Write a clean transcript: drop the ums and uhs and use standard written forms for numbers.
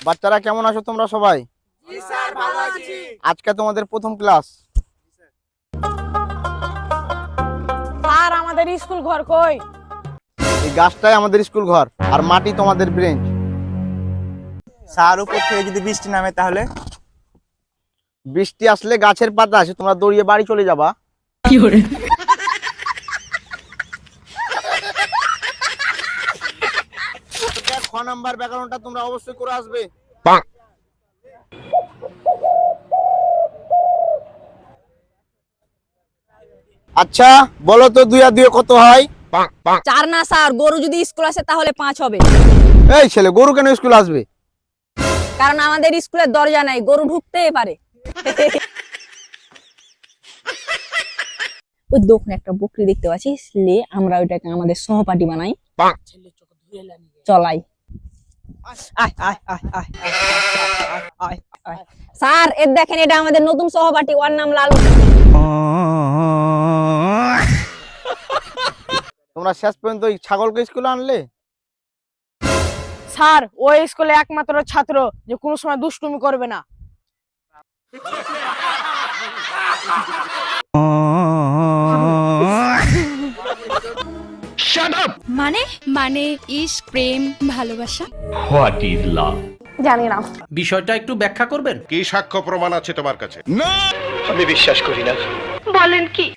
বাচ্চারা কেমন আছো তোমরা সবাই? জি স্যার, ভালো আছি। আজকে তোমাদের প্রথম ক্লাস। স্যার, আমাদের স্কুল ঘর কই? এই গাছটাই আমাদের স্কুল ঘর, আর মাটি তোমাদের ব্রেঞ্চ। স্যার, উপর থেকে যদি বৃষ্টি নামে তাহলে? বৃষ্টি আসলে গাছের পাতা আসে, তোমরা দৌড়িয়ে বাড়ি চলে যাবা। খ নাম্বার ব্যাকরণটা তোমরা অবশ্যই করে আসবে। আচ্ছা বলো তো 2 আর 2 কত হয়? 4 না স্যার, গরু যদি স্কুল আসে তাহলে 5 হবে। এই ছেলে, গরু কেন স্কুল আসবে? কারণ আমাদের স্কুলের দরজা নাই, গরু ঢুকতেই পারে। ওই দোকানে একটা বকরি দেখতে পাচ্ছি, লে আমরা ওইটাকে আমাদের সহপাঠী বানাই। চলাই। স্যার, এর দেখেন, এটা আমাদের নতুন সহপাঠী, ওর নাম লালু। তোমরা শেষ পর্যন্ত ওই ছাগলকে স্কুলে আনলে? স্যার, ওই স্কুলে একমাত্র ছাত্র যে কোনো সময় দুষ্টুমি করবে না। মানে মানে ইশক, প্রেম, ভালোবাসা। What is love? জানি না। বিষয়টা একটু ব্যাখ্যা করবেন? কি সাক্ষ্য প্রমাণ আছে তোমার কাছে? আমি বিশ্বাস করি না। বলেন কি?